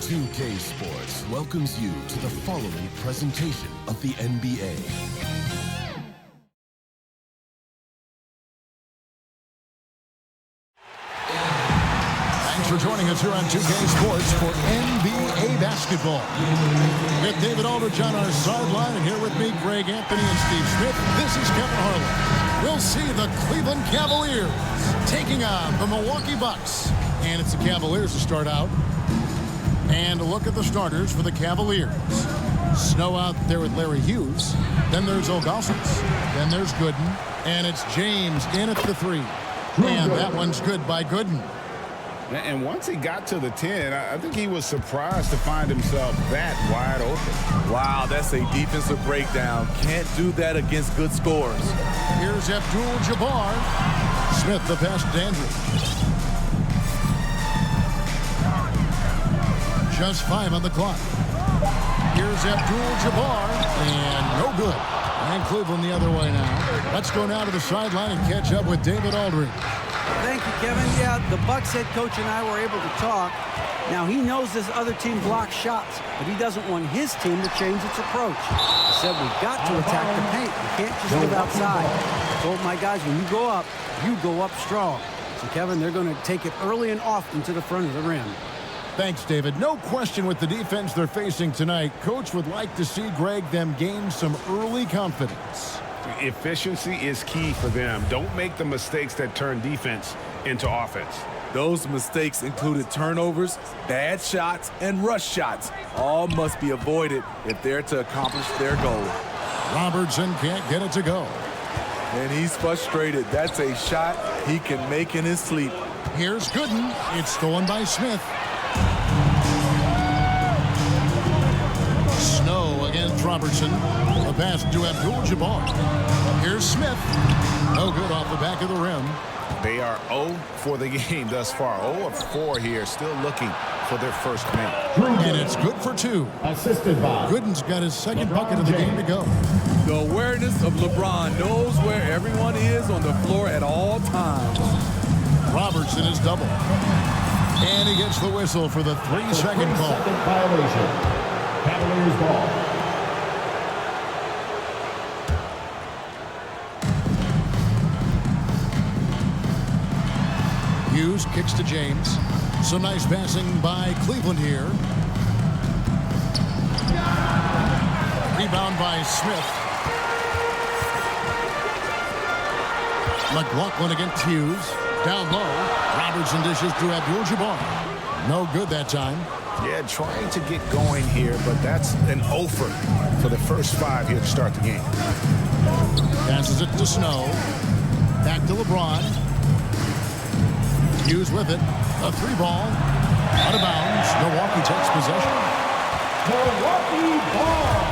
2K Sports welcomes you to the following presentation of the NBA. Thanks for joining us here on 2K Sports for NBA basketball. With David Aldridge on our sideline, and here with me, Greg Anthony and Steve Smith. This is Kevin Harlan. We'll see the Cleveland Cavaliers taking on the Milwaukee Bucks. And it's the Cavaliers to start out. And a look at the starters for the Cavaliers. Snow out there with Larry Hughes. Then there's Augustus. Then there's Gooden. And it's James in at the three. And that one's good by Gooden. And once he got to the 10, I think he was surprised to find himself that wide open. Wow, that's a defensive breakdown. Can't do that against good scores. Here's Abdul-Jabbar. Smith the pass to Dandridge. Just 5 on the clock. Here's Abdul-Jabbar, and no good. And Cleveland the other way now. Let's go now to the sideline and catch up with David Aldridge. Thank you, Kevin. Yeah, the Bucks head coach and I were able to talk. Now, he knows this other team blocks shots, but he doesn't want his team to change its approach. He said, we've got to attack the paint. We can't just live outside. I told my guys, when you go up strong. So, Kevin, they're going to take it early and often to the front of the rim. Thanks, David. No question with the defense they're facing tonight. Coach would like to see, Greg, them gain some early confidence. Efficiency is key for them. Don't make the mistakes that turn defense into offense. Those mistakes included turnovers, bad shots, and rush shots. All must be avoided if they're to accomplish their goal. Robertson can't get it to go. And he's frustrated. That's a shot he can make in his sleep. Here's Gooden. It's stolen by Smith. Snow against Robertson. A pass to Abdul-Jabbar. Here's Smith. No good off the back of the rim. They are 0 for the game thus far. 0 of 4 here, still looking for their first make. And it's good for 2. Assisted by Gooden's got his second bucket of the game to go. The awareness of LeBron knows where everyone is on the floor at all times. Robertson is double. And he gets the whistle for the 3-second call. Second violation. Cavaliers ball. Hughes kicks to James. Some nice passing by Cleveland here. Rebound by Smith. McLaughlin against Hughes. Down low. Robertson dishes to Abdul-Jabbar. No good that time. Yeah, trying to get going here, but that's an offer for the first 5 here to start the game. Passes it to Snow. Back to LeBron. Hughes with it. A 3-ball. Out of bounds. Milwaukee takes possession. Milwaukee ball.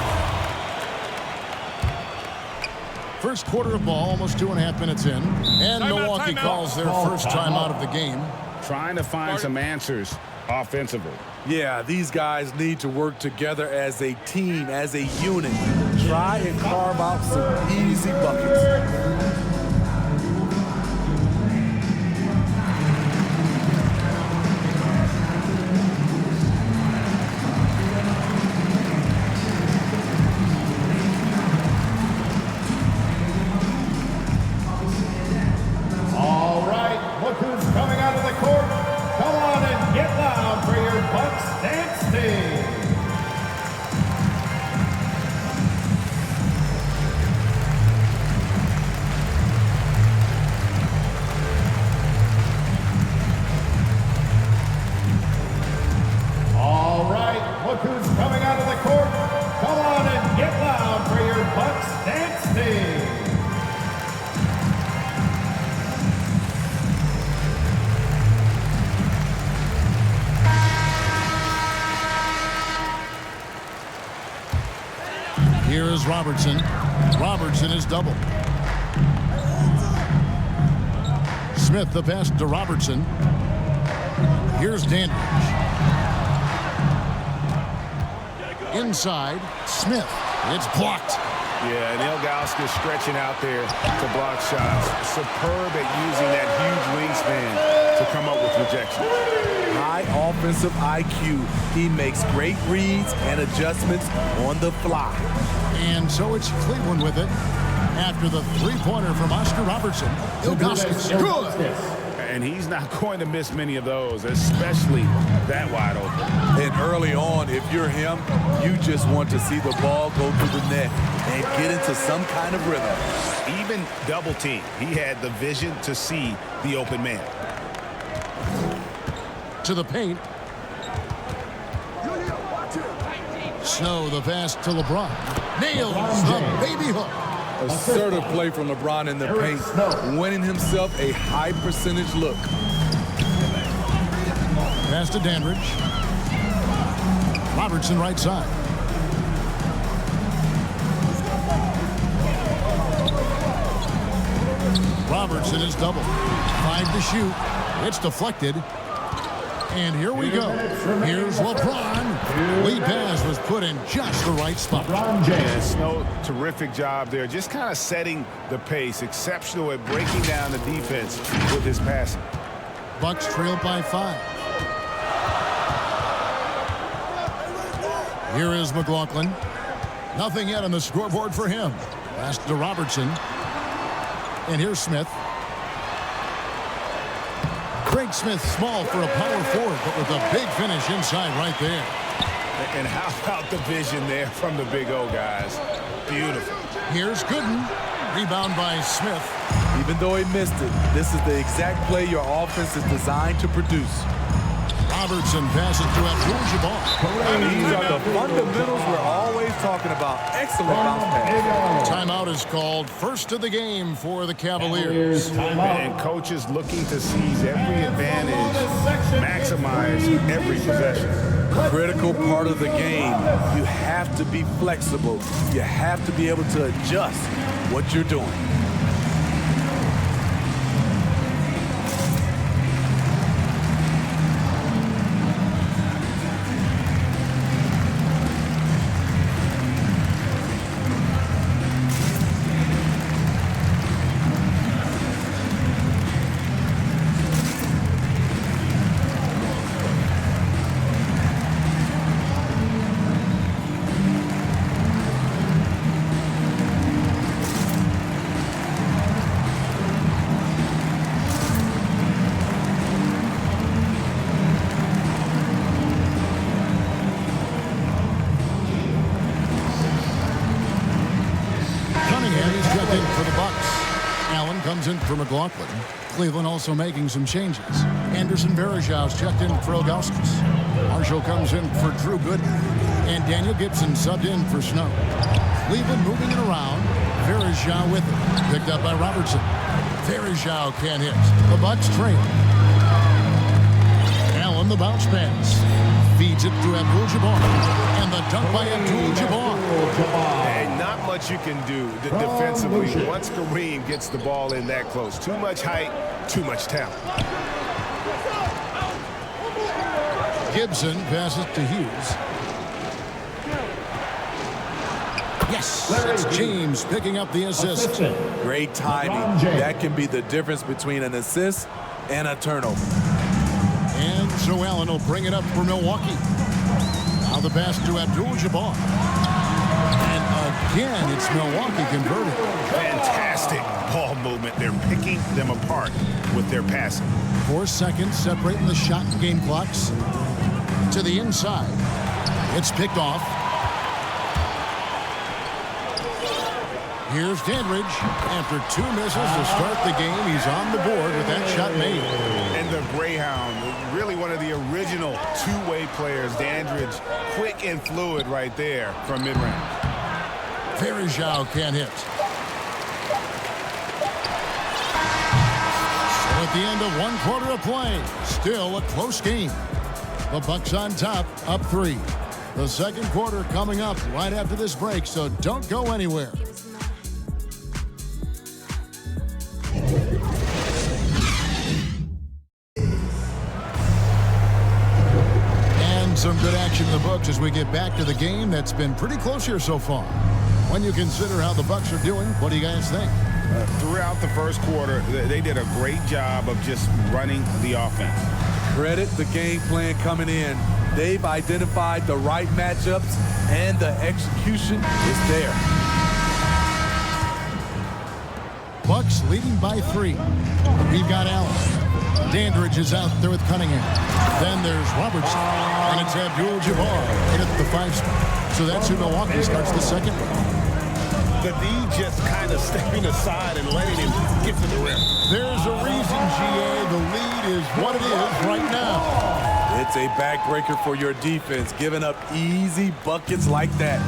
First quarter of ball, almost 2.5 minutes in. And Milwaukee calls their first time out of the game. Trying to find some answers offensively. Yeah, these guys need to work together as a team, as a unit. Try and carve out some easy buckets. Here is Robertson. Robertson is double. Smith the pass to Robertson. Here's Dandridge. Inside, Smith. It's blocked. Yeah, and Ilgauskas stretching out there to block shots. Superb at using that huge wingspan to come up with rejection. High off offensive IQ. He makes great reads and adjustments on the fly. And so it's Cleveland with it. After the three-pointer from Oscar Robertson, Ilgauskas, good. And he's not going to miss many of those, especially that wide open. And early on, if you're him, you just want to see the ball go through the net and get into some kind of rhythm. Even double team, he had the vision to see the open man. To the paint. Snow, the pass to LeBron. Nails the baby hook. Assertive play from LeBron in the paint, winning himself a high percentage look. Pass to Dandridge. Robertson right side. Robertson is double. 5 to shoot. It's deflected. And here we go. Here's LeBron. Lead pass was put in just the right spot. Yeah, Snow, terrific job there. Just kind of setting the pace. Exceptional at breaking down the defense with his passing. Bucks trail by 5. Here is McLaughlin. Nothing yet on the scoreboard for him. Pass to Robertson. And here's Smith. Craig Smith small for a power forward, but with a big finish inside right there. And how about the vision there from the Big O, guys? Beautiful. Here's Gooden. Rebound by Smith. Even though he missed it, this is the exact play your offense is designed to produce. Robertson passes to Abdul-Jabbar. These are the fundamentals we're always talking about. Excellent bounce pass. Timeout is called. First of the game for the Cavaliers. And coaches looking to seize every advantage, maximize every possession. Critical part of the game. You have to be flexible. You have to be able to adjust what you're doing. Comes in for McLaughlin. Cleveland also making some changes. Anderson Varejão's checked in for Ilgauskas. Marshall comes in for Drew Gooden. And Daniel Gibson subbed in for Snow. Cleveland moving it around. Varejão with it. Picked up by Robertson. Varejão can't hit. The Bucks trail. Allen the bounce pass. Feeds it to Abdul-Jabbar. And the dunk by Abdul-Jabbar. And not much you can do defensively once Kareem gets the ball in that close. Too much height, too much talent. Gibson passes to Hughes. Yes, it's James picking up the assist. Great timing. That can be the difference between an assist and a turnover. And so Allen will bring it up for Milwaukee. Now the pass to Abdul-Jabbar. And again, it's Milwaukee converting. Fantastic ball movement. They're picking them apart with their passing. 4 seconds separating the shot and game clocks. To the inside. It's picked off. Here's Dandridge. After 2 misses to start the game, he's on the board with that shot made. And the Greyhound, really one of the original two-way players. Dandridge, quick and fluid right there from mid-range. Varejão can't hit. So at the end of 1 quarter of play, still a close game. The Bucks on top, up 3. The second quarter coming up right after this break, so don't go anywhere. And some good action in the books as we get back to the game that's been pretty close here so far. When you consider how the Bucks are doing, what do you guys think? Throughout the first quarter, they did a great job of just running the offense. Credit the game plan coming in. They've identified the right matchups, and the execution is there. Bucks leading by 3. We've got Allen. Dandridge is out there with Cunningham. Then there's Robertson. And it's Abdul-Jabbar in at the 5 spot. So that's who Milwaukee starts the second round. The D just kind of stepping aside and letting him get to the rim. There's a reason, GA. The lead is what it is right now. It's a backbreaker for your defense, giving up easy buckets like that.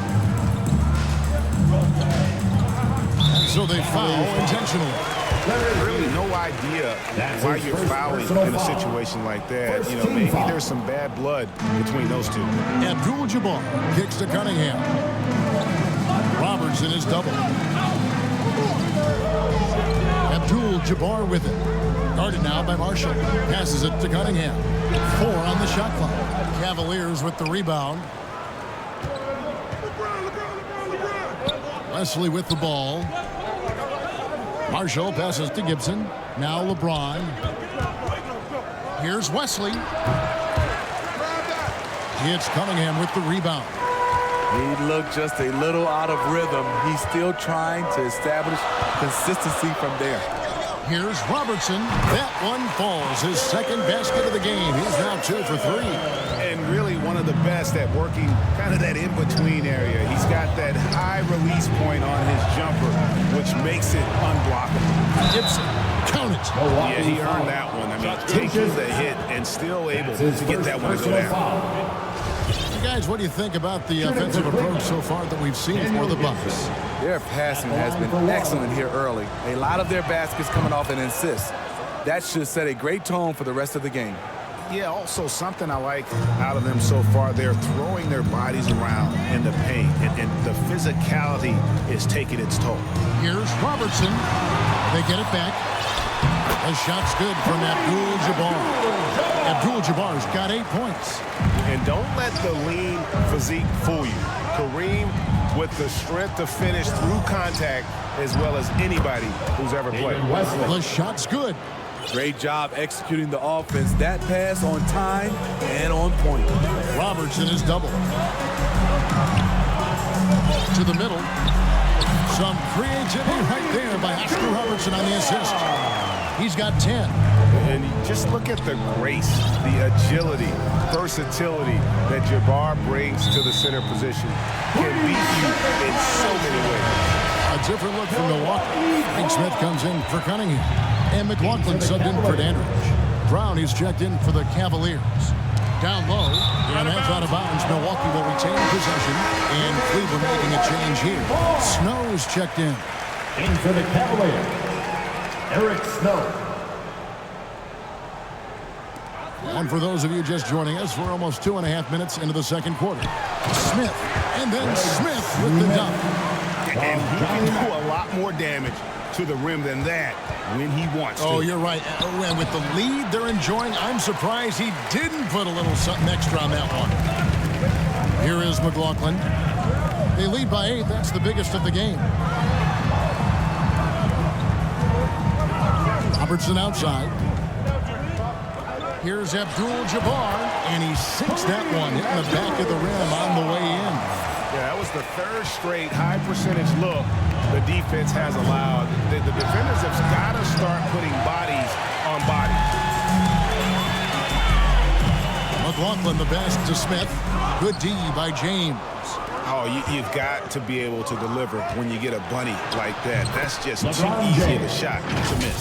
So they foul intentionally. Really no idea why you're fouling in a situation like that. You know, maybe there's some bad blood between those two. Abdul-Jabbar kicks to Cunningham. Robertson is double. Abdul-Jabbar with it. Guarded now by Marshall. Passes it to Cunningham. 4 on the shot clock. Cavaliers with the rebound. Wesley with the ball. Marshall passes to Gibson. Now LeBron. Here's Wesley. It's Cunningham with the rebound. He looked just a little out of rhythm. He's still trying to establish consistency from there. Here's Robertson. That one falls. His second basket of the game. He's now 2 for 3. And really one of the best at working kind of that in-between area. He's got that high release point on his jumper, which makes it unblockable. Gibson, count it. Yeah, he earned that one. I mean, taking the hit and still able to get that one to go down. Guys, what do you think about the offensive approach so far that we've seen for the Bucks? Their passing has been excellent here early. A lot of their baskets coming off an assist. That should set a great tone for the rest of the game. Yeah, also something I like out of them so far, they're throwing their bodies around in the paint, and the physicality is taking its toll. Here's Robertson. They get it back. The shot's good from Abdul-Jabbar. Abdul-Jabbar's got 8 points. And don't let the lean physique fool you. Kareem with the strength to finish through contact as well as anybody who's ever played. The shot's good. Great job executing the offense. That pass on time and on point. Robertson is double. To the middle. Some creativity right there by Oscar Robertson on the assist. He's got 10. And just look at the grace, the agility, versatility that Jabbar brings to the center position. Can beat you in so many ways. A different look from Milwaukee. Frank Smith comes in for Cunningham. And McLaughlin subbed in for Dandridge. Brown is checked in for the Cavaliers. Down low, and that's out of bounds. Milwaukee will retain possession, and Cleveland making a change here. Snow is checked in. In for the Cavaliers, Eric Snow. And for those of you just joining us, we're almost 2.5 minutes into the second quarter. Smith, and then Smith with the dunk. And he can do a lot more damage to the rim than that when he wants to. Oh, you're right. And with the lead they're enjoying, I'm surprised he didn't put a little something extra on that one. Here is McLaughlin. They lead by 8. That's the biggest of the game. Robertson outside. Here's Abdul-Jabbar, and he sinks that one, hitting the back of the rim on the way in. Yeah, that was the third straight high percentage look the defense has allowed. The defenders have got to start putting bodies on bodies. McLaughlin the best to Smith. Good D by James. Oh, you've got to be able to deliver when you get a bunny like that. That's just too easy of a shot to miss.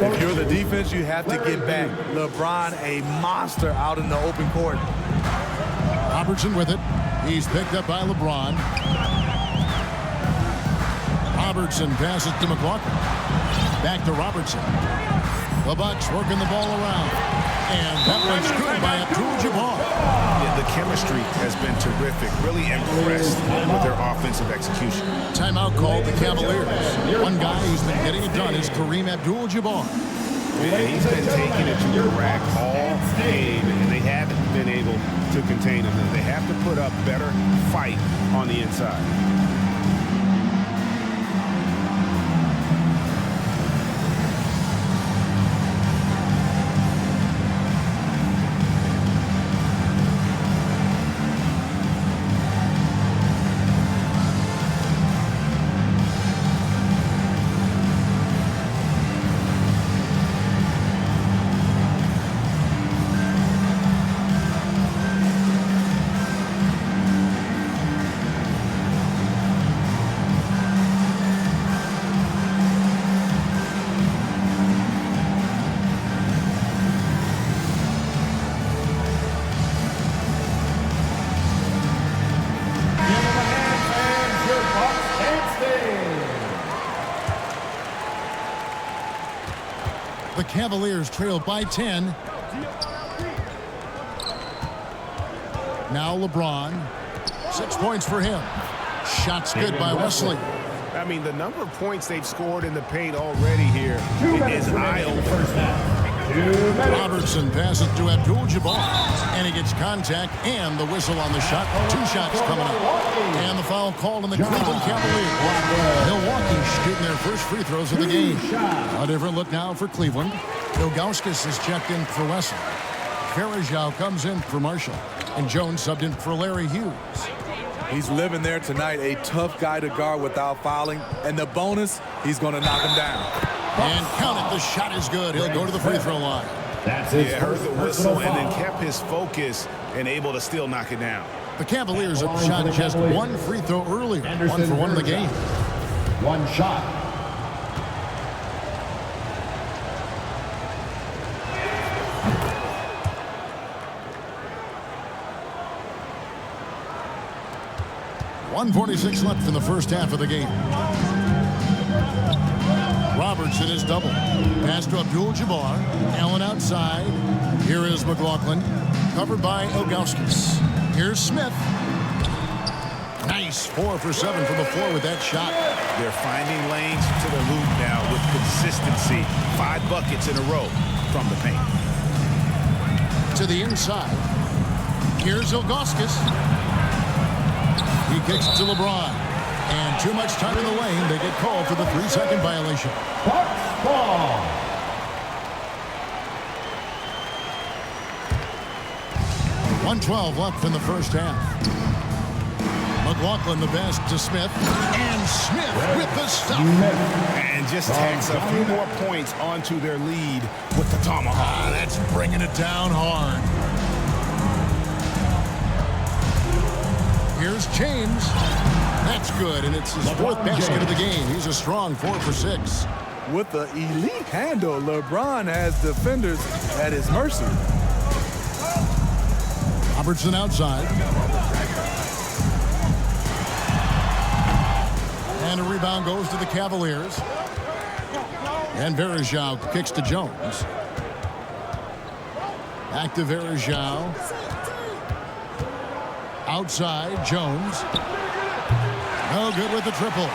If you're the defense, you have to get back. LeBron, a monster out in the open court. Robertson with it. He's picked up by LeBron. Robertson passes to McLaughlin. Back to Robertson. The Bucks working the ball around. And that one's good by Abdul-Jabbar. Yeah, the chemistry has been terrific. Really impressed with their offensive execution. Timeout called the Cavaliers. One guy who's been getting it done is Kareem Abdul-Jabbar. Yeah, he's been taking it to the rack all game, and they haven't been able to contain him. They have to put up better fight on the inside. Cavaliers trail by 10. Now LeBron. 6 points for him. Shots good by Wesley. I mean, the number of points they've scored in the paint already here is eye-opening. Robertson passes to Abdul-Jabbar, and he gets contact and the whistle on the shot. 2 shots coming up. And the foul called on the Cleveland Cavaliers. Milwaukee shooting their first free throws of the game. A different look now for Cleveland. Ilgauskas is checked in for Wesley. Varejao comes in for Marshall. And Jones subbed in for Larry Hughes. He's living there tonight, a tough guy to guard without fouling. And the bonus, he's going to knock him down. And count it, the shot is good. He'll go to the free throw line. That's his heard the whistle foul. and then kept his focus and able to still knock it down. The Cavaliers have shot just 1 free throw earlier. 1 for 1 in the game. 1 shot. .146 left in the first half of the game. Robertson is double. Pass to Abdul-Jabbar. Allen outside. Here is McLaughlin. Covered by Ilgauskas. Here's Smith. Nice. 4 for 7 from the floor with that shot. They're finding lanes to the hoop now with consistency. 5 buckets in a row from the paint. To the inside. Here's Ilgauskas. He kicks to LeBron. And too much time in the lane. They get called for the 3-second violation. Bucks ball. .112 left in the first half. McLaughlin the best to Smith. And Smith with the stop. And just tacks a few more points onto their lead with the tomahawk. That's bringing it down hard. Here's James. That's good, and it's his 4th basket of the game. He's a strong 4 for 6. With the elite handle, LeBron has defenders at his mercy. Robertson outside. And a rebound goes to the Cavaliers. And Varejao kicks to Jones. Back to Varejao. Outside, Jones. No good with the triple.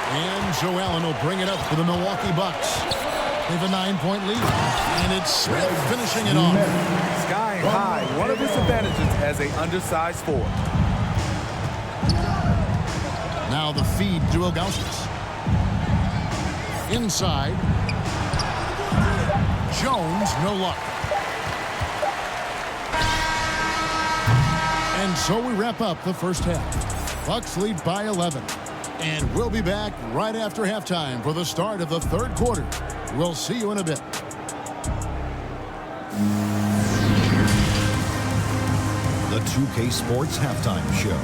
And Joe Allen will bring it up for the Milwaukee Bucks. They have a 9-point lead. And it's Smith finishing it off. Sky high, one of his advantages as an undersized forward. Now the feed to Ilgauskas. Inside. Jones, no luck. And so we wrap up the first half. Bucks lead by 11. And we'll be back right after halftime for the start of the 3rd quarter. We'll see you in a bit. The 2K Sports Halftime Show.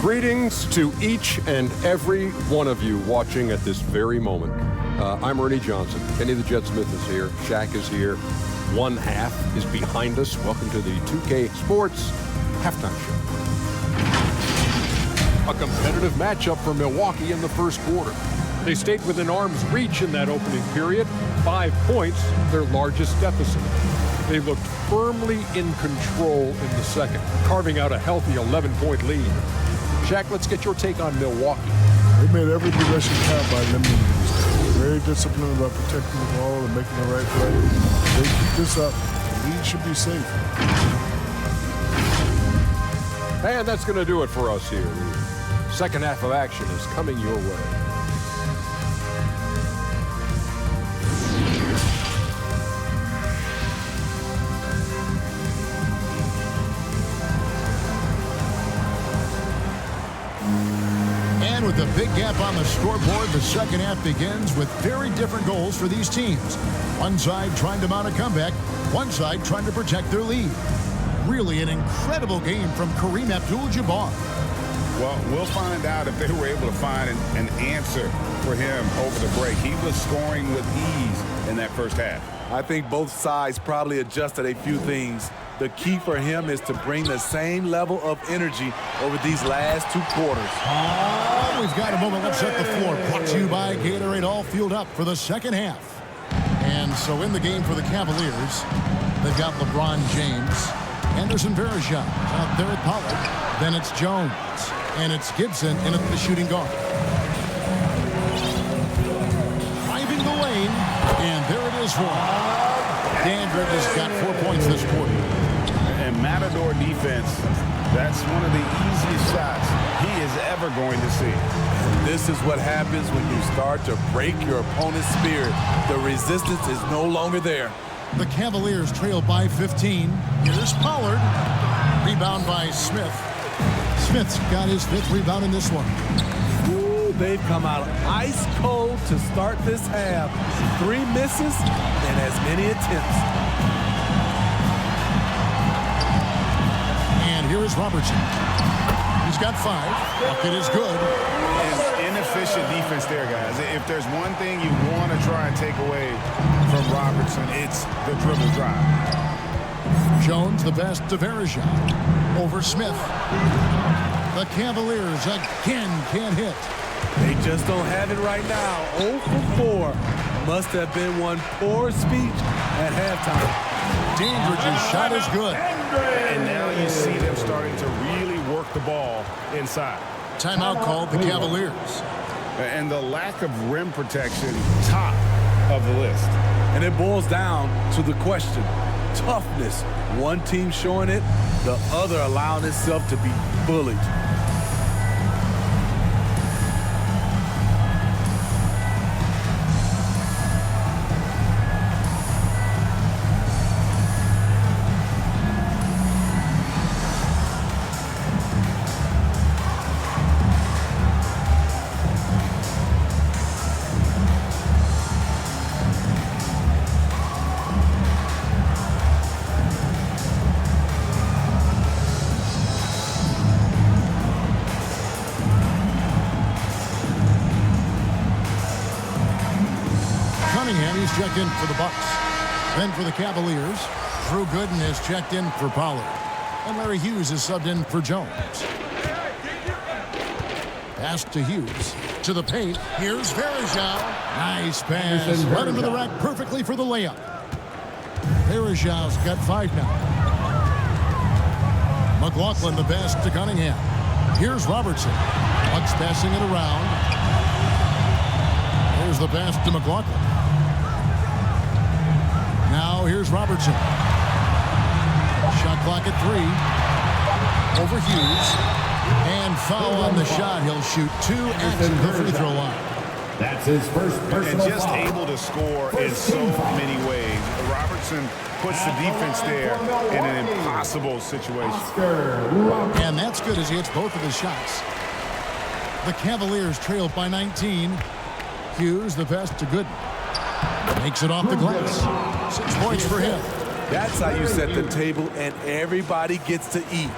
Greetings to each and every one of you watching at this very moment. I'm Ernie Johnson. Kenny the Jet Smith is here. Shaq is here. 1 half is behind us. Welcome to the 2K Sports Halftime Show. A competitive matchup for Milwaukee in the first quarter. They stayed within arm's reach in that opening period. 5 points, their largest deficit. They looked firmly in control in the second, carving out a healthy 11-point lead. Shaq, let's get your take on Milwaukee. They made every possession count by limiting these. Very disciplined about protecting the ball and making the right play. If they keep this up, the lead should be safe. And that's going to do it for us here. The second half of action is coming your way. And with a big gap on the scoreboard, the second half begins with very different goals for these teams. One side trying to mount a comeback, one side trying to protect their lead. Really an incredible game from Kareem Abdul-Jabbar. Well, we'll find out if they were able to find an answer for him over the break. He was scoring with ease in that first half. I think both sides probably adjusted a few things. The key for him is to bring the same level of energy over these last 2 quarters. We've got a moment left at the floor. Brought to you by Gatorade, all fueled up for the second half. So in the game for the Cavaliers, they've got LeBron James, Anderson Varejao out there at Pollard. Then it's Jones, and it's Gibson in at the shooting guard. Driving the lane, and there it is for him. Dandridge has got 4 points this quarter. And Matador defense, that's one of the easiest shots he is ever going to see. And this is what happens when you start to break your opponent's spirit. The resistance is no longer there. The Cavaliers trail by 15. Here's Pollard. Rebound by Smith. Smith's got his 5th rebound in this one. Ooh, they've come out ice cold to start this half. 3 misses and as many attempts. And here is Robertson. He's got 5. Bucket is good. And inefficient defense there, guys. If there's one thing you want to try and take away from Robertson, it's the dribble drive. Jones, the best to Varejao. Over Smith. The Cavaliers again can't hit. They just don't have it right now. 0 for 4. Must have been one poor speech at halftime. Dandridge's shot is good. And now you see them starting to really work the ball inside. Timeout called the Cavaliers. And the lack of rim protection, top of the list. And it boils down to the question. Toughness. One team showing it, the other allowing itself to be bullied. Checked in for the Bucks. Then for the Cavaliers, Drew Gooden is checked in for Pollard. And Larry Hughes is subbed in for Jones. Pass to Hughes. To the paint. Here's Varejao. Nice pass. Right into the rack perfectly for the layup. Varejao's got 5 now. McLaughlin the best to Cunningham. Here's Robertson. Bucks passing it around. Here's the pass to McLaughlin. Now here's Robertson. Shot clock at 3. Over Hughes. And foul on the shot. He'll shoot 2 at the free throw line. That's his first personal And just foul. able to score in so many ways. Robertson puts the defense there in an impossible situation. And that's good as he hits both of his shots. The Cavaliers trail by 19. Hughes the pass to Gooden. Makes it off the glass. 6 points for him. That's how you set the table and everybody gets to eat.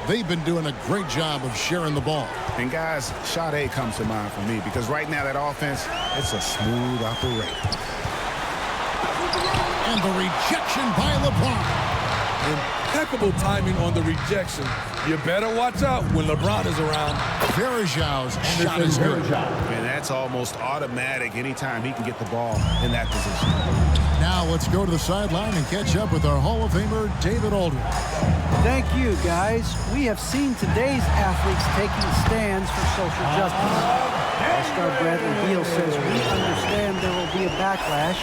They've been doing a great job of sharing the ball. And guys, shot A comes to mind for me because right now that offense, it's a smooth operation. And the rejection by LeBron. Impeccable timing on the rejection. You better watch out when LeBron is around. Varejao's shot is good. And that's almost automatic anytime he can get the ball in that position. Now let's go to the sideline and catch up with our Hall of Famer, David Aldridge. Thank you, guys. We have seen today's athletes taking stands for social justice. All-star Bradley Beal says, we understand there will be a backlash.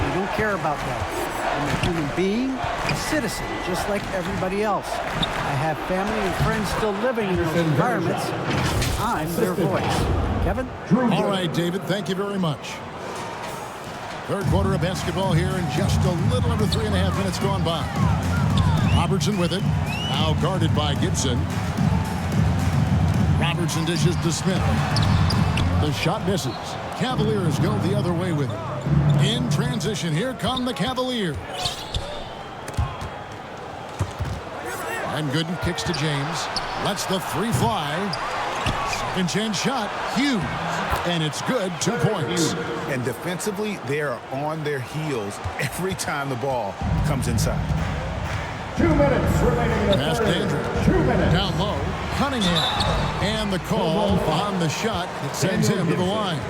We don't care about that. I'm a human being, a citizen, just like everybody else. I have family and friends still living in those environments. I'm their voice. Kevin? All right, David, thank you very much. Third quarter of basketball here in just a little under 3.5 minutes gone by. Robertson with it. Now guarded by Gibson. Robertson dishes to Smith. The shot misses. Cavaliers go the other way with it. In transition, here come the Cavaliers. And Gooden kicks to James. Lets the 3 fly. Second chance shot. Hughes. And it's good. 2 points. And defensively, they are on their heels every time the ball comes inside. 2 minutes remaining in the Pass third. Dandridge. 2 minutes. Down low. Cunningham. And the call on the shot that sends him to the line.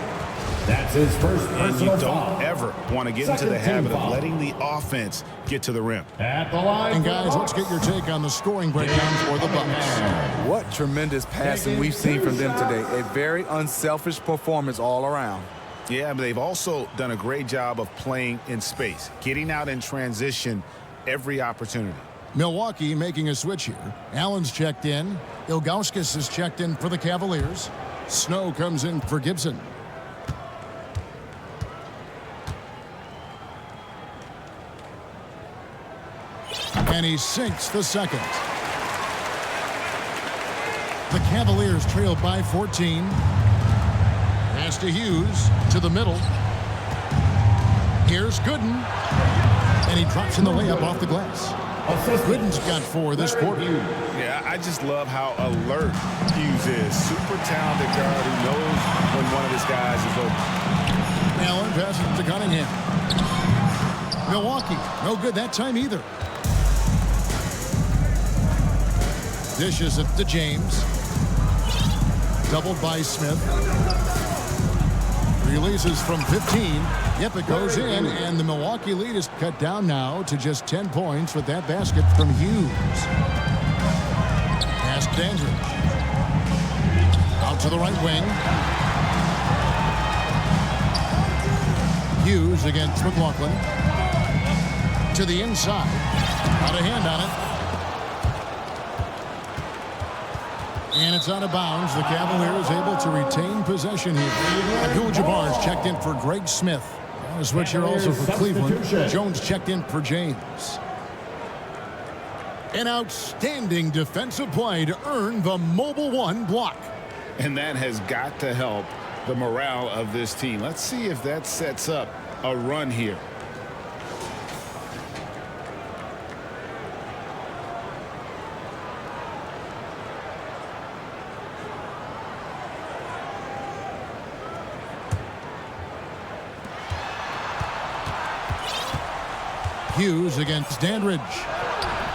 That's his first And you personal don't foul. ever want to get into the habit of letting the offense get to the rim. At the line. And guys, let's get your take on the scoring breakdown for the Bucks. What tremendous passing we've seen from them today. A very unselfish performance all around. Yeah, but they've also done a great job of playing in space, getting out in transition every opportunity. Milwaukee making a switch here. Allen's checked in. Ilgauskas is checked in for the Cavaliers. Snow comes in for Gibson. And he sinks the second. The Cavaliers trail by 14. Pass to Hughes, to the middle. Here's Gooden. And he drops in the layup off the glass. Gooden's got 4 this quarter. Yeah, I just love how alert Hughes is. Super talented guard who knows when one of his guys is open. Allen passes to Cunningham. Milwaukee, no good that time either. Dishes it to James. Doubled by Smith. Releases from 15. Yep, it goes in, and the Milwaukee lead is cut down now to just 10 points with that basket from Hughes. Pass Dandridge. Out to the right wing. Hughes against McLaughlin. To the inside. Got a hand on it. And it's out of bounds. The Cavaliers able to retain possession here. Abdul-Jabbar's checked in for Greg Smith. On a switch here also for Cleveland. Jones checked in for James. An outstanding defensive play to earn the Mobile One block. And that has got to help the morale of this team. Let's see if that sets up a run here. Hughes against Dandridge.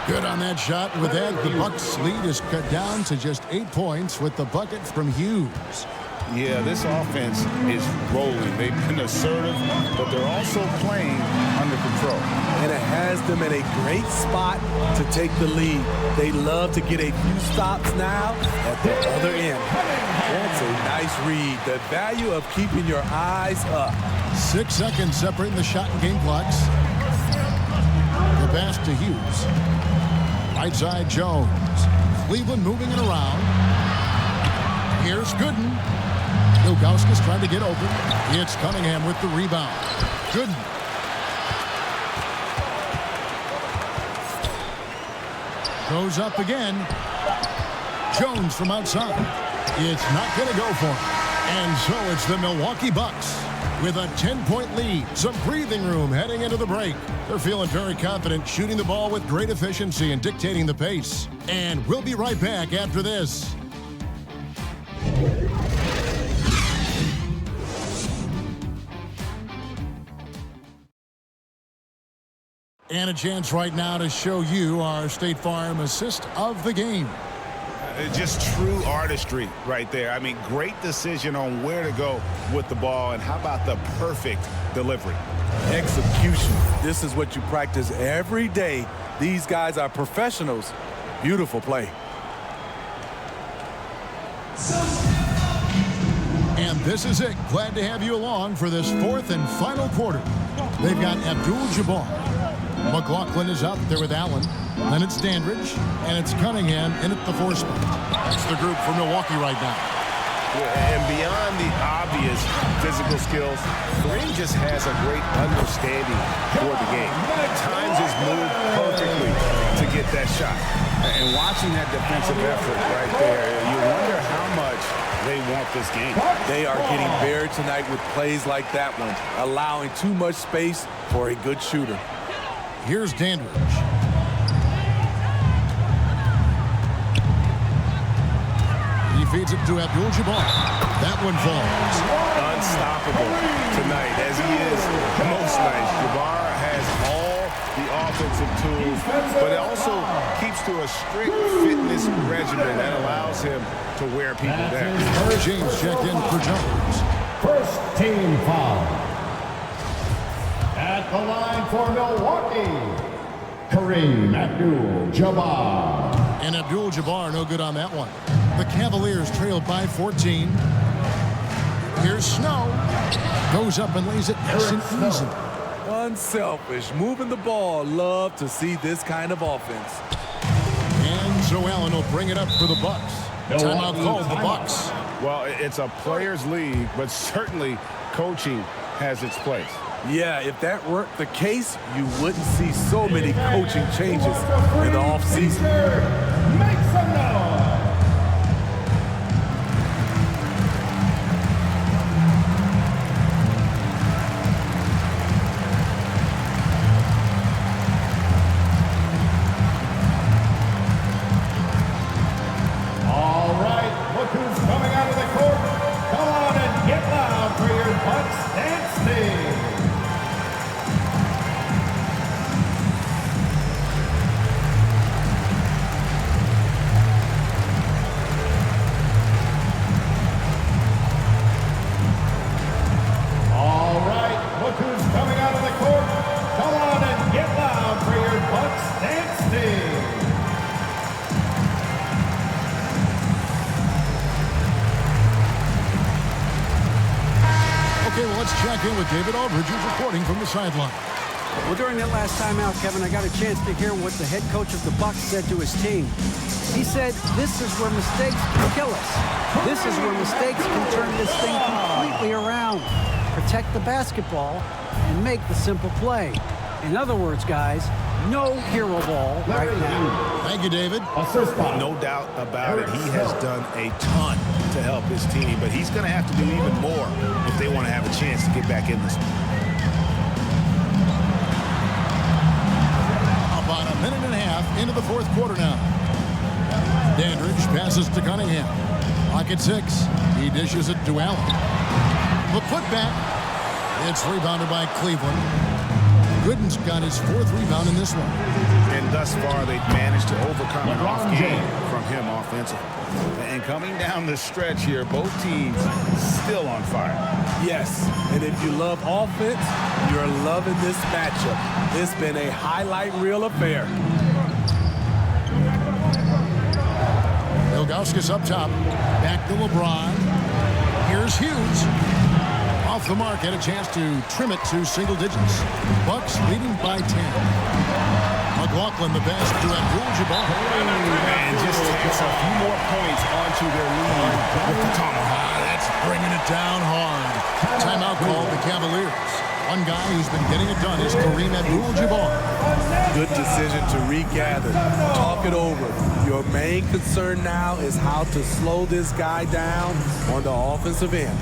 Good on that shot. With that, the Bucks lead is cut down to just 8 points with the bucket from Hughes. Yeah, this offense is rolling. They've been assertive, but they're also playing under control. And it has them in a great spot to take the lead. They love to get a few stops now at the other end. That's a nice read. The value of keeping your eyes up. 6 seconds separating the shot and game clocks. The pass to Hughes. Right side Jones. Cleveland moving it around. Here's Gooden. Ilgauskas trying to get open. It's Cunningham with the rebound. Gooden. Goes up again. Jones from outside. It's not going to go for him. And so it's the Milwaukee Bucks with a 10-point lead. Some breathing room heading into the break. They're feeling very confident, shooting the ball with great efficiency and dictating the pace. And we'll be right back after this. And a chance right now to show you our State Farm assist of the game. Just true artistry right there. I mean, great decision on where to go with the ball, and how about the perfect delivery? Execution. This is what you practice every day. These guys are professionals. Beautiful play. And this is it. Glad to have you along for this 4th and final quarter. They've got Abdul-Jabbar. McLaughlin is out there with Allen. Then it's Dandridge, and it's Cunningham in at the 4 spot. That's the group for Milwaukee right now. Yeah, and beyond the obvious physical skills, Kareem just has a great understanding for the game. Times his move perfectly to get that shot. And watching that defensive effort right there, you wonder how much they want this game. They are getting buried tonight with plays like that one, allowing too much space for a good shooter. Here's Dandridge. He feeds it to Abdul-Jabbar. That one falls. Unstoppable tonight, as he is most nights. Jabbar has all the offensive tools, but it also keeps to a strict fitness regimen that allows him to wear people down. James checked in for Jones. First team foul. At the line for Milwaukee, Kareem Abdul-Jabbar. And Abdul-Jabbar no good on that one. The Cavaliers trailed by 14. Here's Snow. Goes up and lays it nice and easy. Unselfish, moving the ball. Love to see this kind of offense. And Joe Allen will bring it up for the Bucks. Timeout called the Bucks. Well, it's a players' league, but certainly coaching has its place. Yeah, if that weren't the case, you wouldn't see so many coaching changes in the offseason. Make some noise. All right, look who's coming out of the court. Come on and get loud for your Bucks dance team. All right, look who's coming out of the court. Come on and get loud for your Bucks dance team. Okay, well, let's check in with David Aldridge, who's reporting from the sideline. Well, during that last timeout, Kevin, I got a chance to hear what the head coach of the Bucks said to his team. He said, this is where mistakes can kill us. This is where mistakes can turn this thing completely around. Protect the basketball and make the simple play. In other words, guys, no hero ball right now. Thank you, David. No doubt about it. He has done a ton to help his team, but he's going to have to do even more if they want to have a chance to get back in this one. About a minute and a half into the fourth quarter now. Dandridge passes to Cunningham. Pocket 6. He dishes it to Allen. The putback. It's rebounded by Cleveland. Gooden's got his fourth rebound in this one. And thus far, they've managed to overcome an off game from him offensively. And coming down the stretch here, both teams still on fire. Yes, and if you love offense, you're loving this matchup. It's been a highlight reel affair. Ilgauskas up top. Back to LeBron. Here's Hughes. Off the mark, had a chance to trim it to single digits. Bucks leading by 10. McLaughlin the best to Abdul-Jabbar. And just takes a few more points onto their lead with the tomahawk. That's bringing it down hard. Timeout call the Cavaliers. One guy who's been getting it done is Kareem Abdul-Jabbar. Good decision to regather. Talk it over. Your main concern now is how to slow this guy down on the offensive end.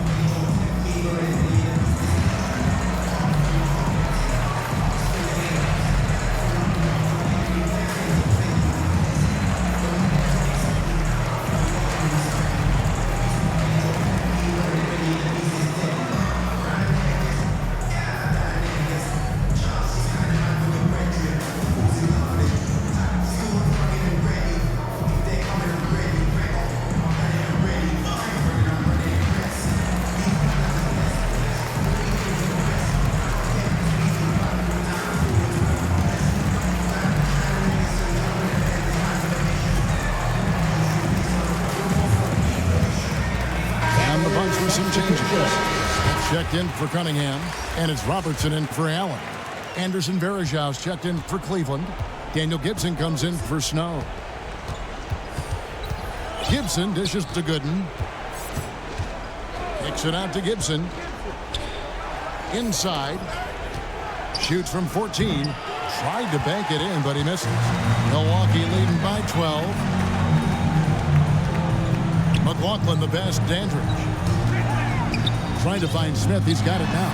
Checked in for Cunningham, and it's Robertson in for Allen. Anderson Varejão's checked in for Cleveland. Daniel Gibson comes in for Snow. Gibson dishes to Gooden. Kicks it out to Gibson. Inside. Shoots from 14. Tried to bank it in, but he misses. Milwaukee leading by 12. McLaughlin the best. Dandridge. Trying to find Smith. He's got it now.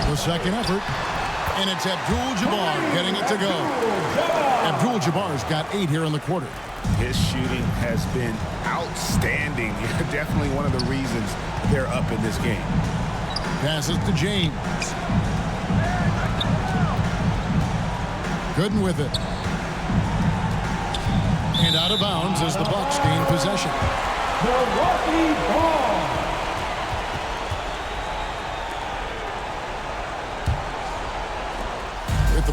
The second effort. And it's Abdul-Jabbar getting it to go. Abdul-Jabbar's got 8 here in the quarter. His shooting has been outstanding. Definitely one of the reasons they're up in this game. Passes to James. Gooden with it. And out of bounds as the Bucks gain possession. Milwaukee ball.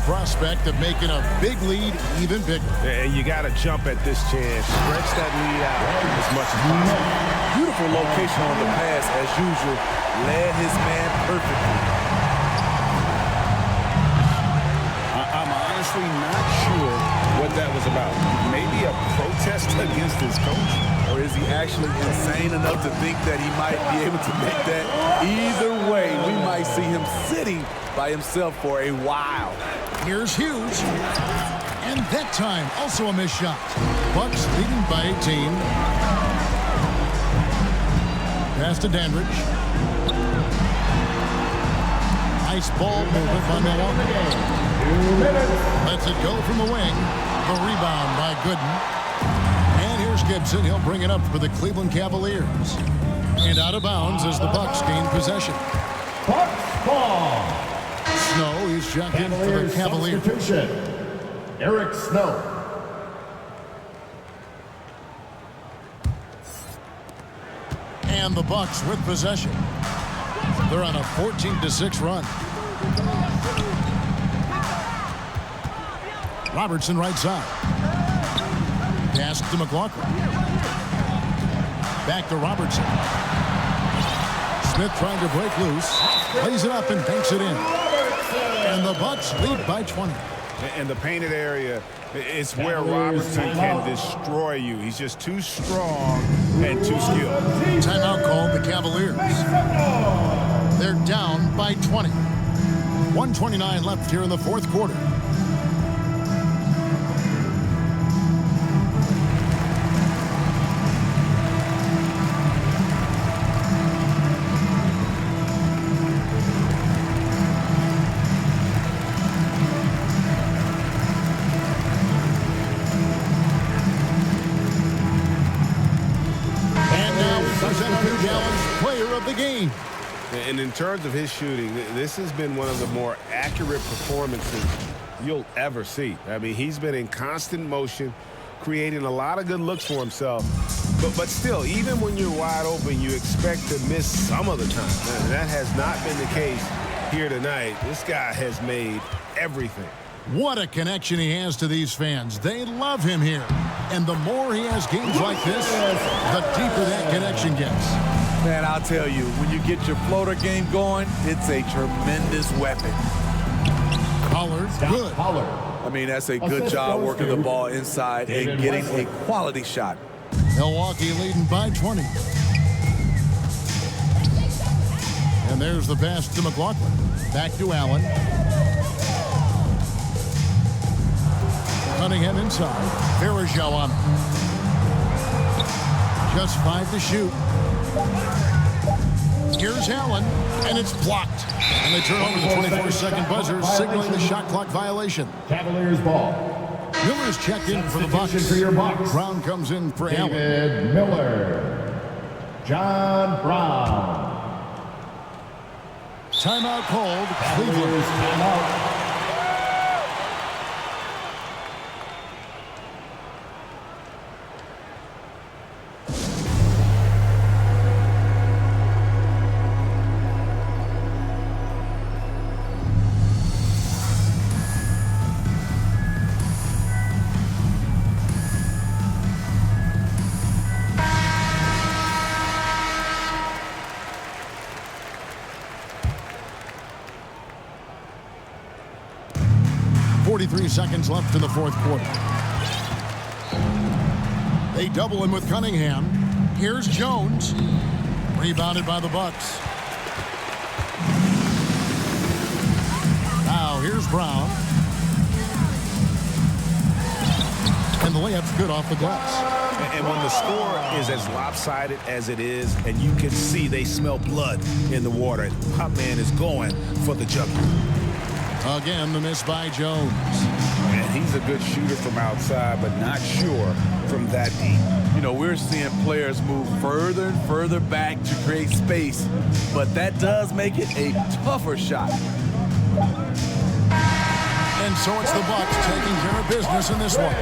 prospect of making a big lead even bigger. And you got to jump at this chance. Stretch that lead out as much as possible. Beautiful location on the pass, as usual. Led his man perfectly. I'm honestly not sure what that was about. Maybe a protest against his coach? Or is he actually insane enough to think that he might be able to make that? Either way, we might see him sitting by himself for a while. Here's Hughes. And that time, also a missed shot. Bucks leading by 18. Pass to Dandridge. Nice ball movement by Milwaukee. Lets it go from the wing. The rebound by Gooden. And here's Gibson. He'll bring it up for the Cleveland Cavaliers. And out of bounds as the Bucks gain possession. Bucks ball. Snow, he's checked in for the Cavaliers. Substitution, Eric Snow. And the Bucks with possession. They're on a 14-6 run. Robertson right side. Pass to McLaughlin. Back to Robertson. Smith trying to break loose. Lays it up and banks it in. And the Bucks lead by 20. And the painted area is where Robertson can destroy you. He's just too strong and too skilled. Timeout called the Cavaliers. They're down by 20. 1:29 left here in the fourth quarter. The game. And in terms of his shooting, this has been one of the more accurate performances you'll ever see. I mean, he's been in constant motion, creating a lot of good looks for himself. But still, even when you're wide open, you expect to miss some of the time. And that has not been the case here tonight. This guy has made everything. What a connection he has to these fans. They love him here. And the more he has games like this, the deeper that connection gets. Man, I'll tell you, when you get your floater game going, it's a tremendous weapon. Pollard, good. I mean, that's a good job working the ball inside and getting a quality shot. Milwaukee leading by 20. And there's the pass to McLaughlin. Back to Allen. Cunningham inside. Varejao on it. Just 5 to shoot. Here's Allen, and it's blocked. And they turn over the 24-second buzzer, signaling the shot clock violation. Cavaliers ball. Miller's checked in for the Bucks. For your Bucks. Brown comes in for Allen. David Miller. John Brown. Timeout called. Cleveland. Timeout. Seconds left in the fourth quarter. They double him with Cunningham. Here's Jones. Rebounded by the Bucks. Now here's Brown. And the layup's good off the glass. And when the score is as lopsided as it is, and you can see they smell blood in the water, Pop Man is going for the jugular. Again, the miss by Jones. And he's a good shooter from outside, but not sure from that deep. You know, we're seeing players move further and further back to create space, but that does make it a tougher shot. And so it's the Bucks taking care of business in this one.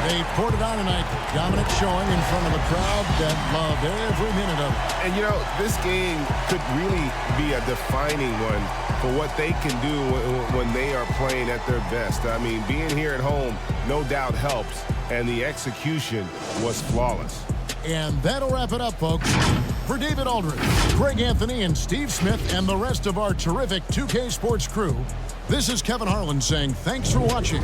They poured it on tonight. Dominant showing in front of a crowd that loved every minute of it. And, you know, this game could really be a defining one for what they can do when they are playing at their best. I mean, being here at home no doubt helps, and the execution was flawless. And that'll wrap it up, folks. For David Aldridge, Greg Anthony, and Steve Smith, and the rest of our terrific 2K Sports crew, this is Kevin Harlan saying thanks for watching.